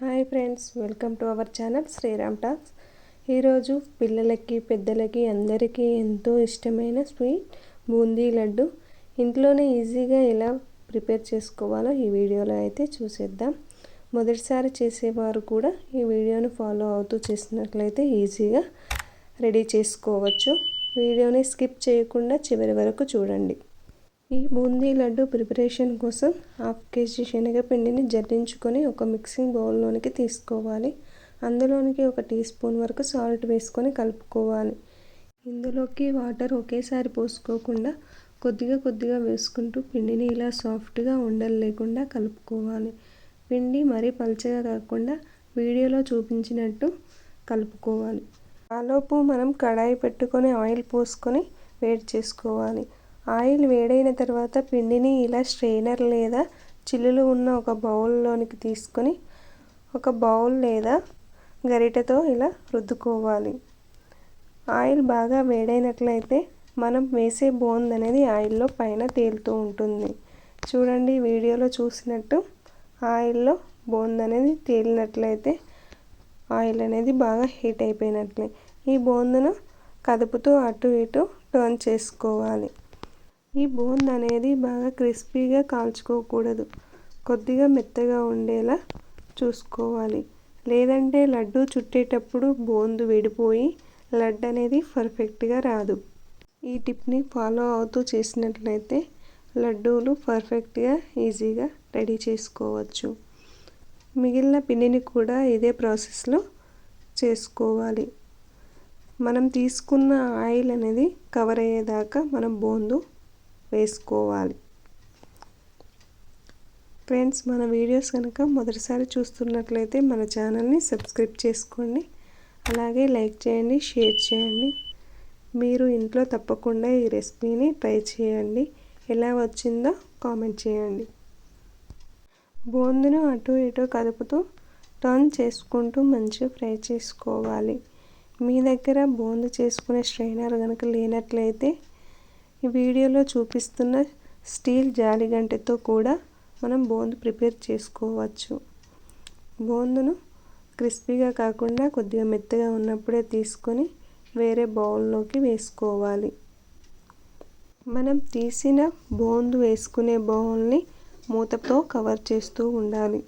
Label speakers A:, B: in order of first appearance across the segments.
A: Hi friends, welcome to our channel Sriram talks. ఈరోజు పిల్లలకి పెద్దలకి అందరికీ ఎంతో ఇష్టమైన స్వీట్ బూందీ లడ్డు ఇంట్లోనే ఈజీగా ఎలా ప్రిపేర్ చేసుకోవాలో ఈ వీడియోలో అయితే చూసేద్దాం. మొదటిసారి చేసేవారు కూడా ఈ వీడియోని ఫాలో అవుతూ చేసినట్లయితే ఈజీగా రెడీ చేసుకోవచ్చు. వీడియోని స్కిప్ చేయకుండా చివరి వరకు చూడండి. ఈ బూందీ లడ్డు ప్రిపరేషన్ కోసం 1/2 kg శనగపిండిని జల్లించుకొని ఒక మిక్సింగ్ బౌల్లోనికి తీసుకోవాలి. అందులోనికి 1 టీ స్పూన్ వరకు సాల్ట్ వేసుకొని కలుపుకోవాలి. ఇందులోకి వాటర్ ఒకేసారి పోసుకోకుండా కొద్దిగా కొద్దిగా వేసుకుంటూ పిండిని ఇలా సాఫ్ట్గా ఉండలు లేకుండా కలుపుకోవాలి. పిండి మరీ పల్చగా కాకుండా వీడియోలో చూపించినట్టు కలుపుకోవాలి. ఆలోపు మనం కడాయి పెట్టుకొని ఆయిల్ పోసుకొని వేడి చేసుకోవాలి. ఆయిల్ వేడైన తర్వాత పిండిని ఇలా స్ట్రెయినర్ లేదా చిల్లులు ఉన్న ఒక బౌల్లోనికి తీసుకొని ఒక బౌల్ లేదా గరిటెతో ఇలా రుద్దుకోవాలి. ఆయిల్ బాగా వేడైనట్లయితే మనం వేసే బూందీ అనేది ఆయిల్లో పైన తేలుతూ ఉంటుంది. చూడండి, వీడియోలో చూసినట్టు ఆయిల్లో బూందీ అనేది తేలినట్లయితే ఆయిల్ అనేది బాగా హీట్ అయిపోయినట్లే. ఈ బూందీను కదుపుతూ అటు ఇటు టర్న్ చేసుకోవాలి. ఈ బూందీ అనేది బాగా క్రిస్పీగా కాల్చుకోకూడదు, కొద్దిగా మెత్తగా ఉండేలా చూసుకోవాలి. లేదంటే లడ్డు చుట్టేటప్పుడు బూందీ విడిపోయి లడ్డు అనేది పర్ఫెక్ట్గా రాదు. ఈ టిప్ని ఫాలో అవుతూ చేసినట్లయితే లడ్డూలు పర్ఫెక్ట్గా ఈజీగా రెడీ చేసుకోవచ్చు. మిగిలిన పిండిని కూడా ఇదే ప్రాసెస్లో చేసుకోవాలి. మనం తీసుకున్న ఆయిల్ అనేది కవర్ అయ్యేదాకా మనం బూందీ వేసుకోవాలి. ఫ్రెండ్స్, మన వీడియోస్ కనుక మొదటిసారి చూస్తున్నట్లయితే మన ఛానల్ని సబ్స్క్రైబ్ చేసుకోండి. అలాగే లైక్ చేయండి, షేర్ చేయండి. మీరు ఇంట్లో తప్పకుండా ఈ రెసిపీని ట్రై చేయండి. ఎలా వచ్చిందో కామెంట్ చేయండి. బూందీను అటు ఇటు కదుపుతూ టర్న్ చేసుకుంటూ మంచిగా ఫ్రై చేసుకోవాలి. మీ దగ్గర బూందీ చేసుకునే స్ట్రైనర్ కనుక లేనట్లయితే ఈ వీడియోలో చూపిస్తున్న స్టీల్ జాలిగంటెతో కూడా మనం బూందీ ప్రిపేర్ చేసుకోవచ్చు. బూందీను క్రిస్పీగా కాకుండా కొద్దిగా మెత్తగా ఉన్నప్పుడే తీసుకొని వేరే బౌల్లోకి వేసుకోవాలి. మనం తీసిన బూందీ వేసుకునే బౌల్ని మూతతో కవర్ చేస్తూ ఉండాలి.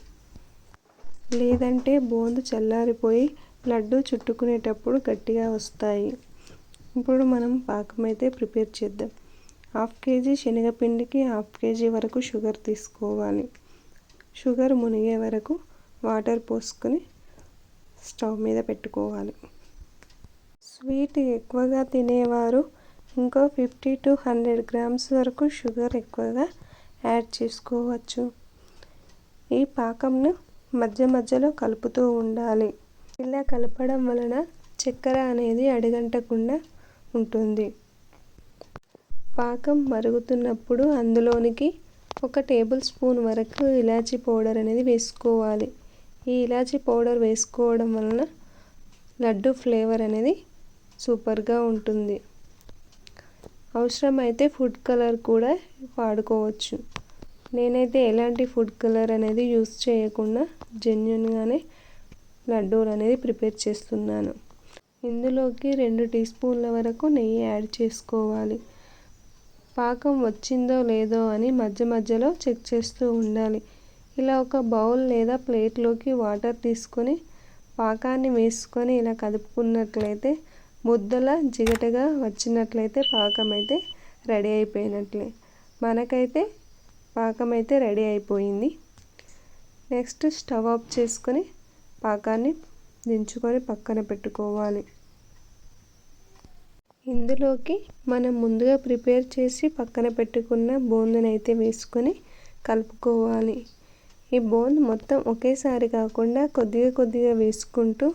A: లేదంటే బూందీ చల్లారిపోయి లడ్డు చుట్టుకునేటప్పుడు గట్టిగా వస్తాయి. ఇప్పుడు మనం పాకం అయితే ప్రిపేర్ చేద్దాం. 1/2 kg శనగపిండికి 1/2 kg వరకు షుగర్ తీసుకోవాలి. షుగర్ మునిగే వరకు వాటర్ పోసుకొని స్టవ్ మీద పెట్టుకోవాలి. స్వీట్ ఎక్కువగా తినేవారు ఇంకో 50 to 100 grams వరకు షుగర్ ఎక్కువగా యాడ్ చేసుకోవచ్చు. ఈ పాకంను మధ్య మధ్యలో కలుపుతూ ఉండాలి. ఇలా కలపడం వలన చక్కెర అనేది అడుగంటకుండా ఉంటుంది. పాకం మరుగుతున్నప్పుడు అందులోనికి 1 టేబుల్ స్పూన్ వరకు ఇలాచీ పౌడర్ అనేది వేసుకోవాలి. ఈ ఇలాచీ పౌడర్ వేసుకోవడం వలన లడ్డు ఫ్లేవర్ అనేది సూపర్గా ఉంటుంది. అవసరమైతే ఫుడ్ కలర్ కూడా వాడుకోవచ్చు. నేనైతే ఎలాంటి ఫుడ్ కలర్ అనేది యూస్ చేయకుండా జెన్యూన్గానే లడ్డూలు అనేది ప్రిపేర్ చేస్తున్నాను. ఇందులోకి 2 టీ స్పూన్ల వరకు నెయ్యి యాడ్ చేసుకోవాలి. పాకం వచ్చిందో లేదో అని మధ్య మధ్యలో చెక్ చేస్తూ ఉండాలి. ఇలా ఒక బౌల్ లేదా ప్లేట్లోకి వాటర్ తీసుకొని పాకాన్ని వేసుకొని ఇలా కదుపుకున్నట్లయితే ముద్దలా జిగటగా వచ్చినట్లయితే పాకం అయితే రెడీ అయిపోయినట్లే. మనకైతే పాకం అయితే రెడీ అయిపోయింది. నెక్స్ట్ స్టవ్ ఆఫ్ చేసుకొని పాకాన్ని దించుకొని పక్కన పెట్టుకోవాలి. ఇందులోకి మనం ముందుగా ప్రిపేర్ చేసి పక్కన పెట్టుకున్న బూందీని అయితే వేసుకొని కలుపుకోవాలి. ఈ బూందీ మొత్తం ఒకేసారి కాకుండా కొద్దిగా కొద్దిగా వేసుకుంటూ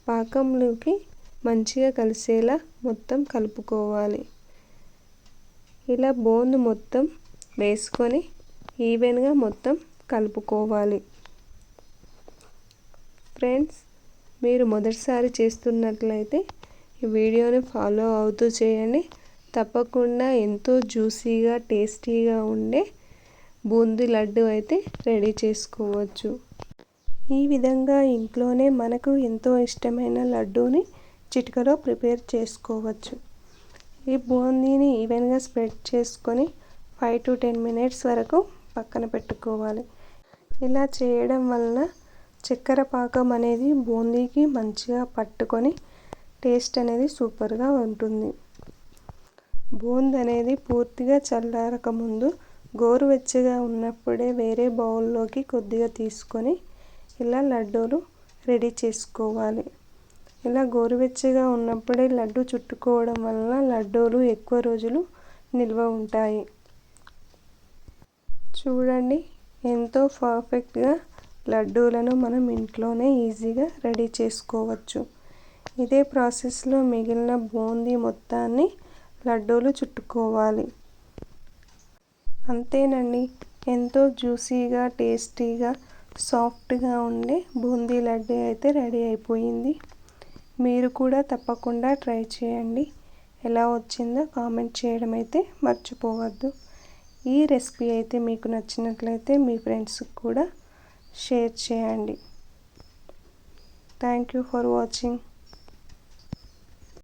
A: పాకంలోకి మంచిగా కలిసేలా మొత్తం కలుపుకోవాలి. ఇలా బూందీ మొత్తం వేసుకొని ఈవెన్గా మొత్తం కలుపుకోవాలి. ఫ్రెండ్స్, మీరు మొదటిసారి చేస్తున్నట్లయితే ఈ వీడియోని ఫాలో అవుతూ చేయండి. తప్పకుండా ఎంతో జ్యూసీగా టేస్టీగా ఉండే బూందీ లడ్డు అయితే రెడీ చేసుకోవచ్చు. ఈ విధంగా ఇంట్లోనే మనకు ఎంతో ఇష్టమైన లడ్డూని చిటికలో ప్రిపేర్ చేసుకోవచ్చు. ఈ బూందీని ఈవెన్గా స్ప్రెడ్ చేసుకొని 5 to 10 మినిట్స్ వరకు పక్కన పెట్టుకోవాలి. ఇలా చేయడం వలన చక్కెర పాకం అనేది బూందీకి మంచిగా పట్టుకొని టేస్ట్ అనేది సూపర్గా ఉంటుంది. బూందీ అనేది పూర్తిగా చల్లారక ముందు గోరువెచ్చగా ఉన్నప్పుడే వేరే బౌల్లోకి కొద్దిగా తీసుకొని ఇలా లడ్డూలు రెడీ చేసుకోవాలి. ఇలా గోరువెచ్చగా ఉన్నప్పుడే లడ్డు చుట్టుకోవడం వలన లడ్డూలు ఎక్కువ రోజులు నిల్వ ఉంటాయి. చూడండి, ఎంతో పర్ఫెక్ట్గా లడ్డూలను మనం ఇంట్లోనే ఈజీగా రెడీ చేసుకోవచ్చు. ఇదే ప్రాసెస్లో మిగిలిన బూందీ మొత్తాన్ని లడ్డూలు చుట్టుకోవాలి. అంతేనండి, ఎంతో జ్యూసీగా, టేస్టీగా, సాఫ్ట్గా ఉండే బూందీ లడ్డు అయితే రెడీ అయిపోయింది. మీరు కూడా తప్పకుండా ట్రై చేయండి. ఎలా వచ్చిందో కామెంట్ చేయడం అయితే మర్చిపోవద్దు. ఈ రెసిపీ అయితే మీకు నచ్చినట్లయితే మీ ఫ్రెండ్స్కి కూడా షేర్ చేయండి. Thank you for watching.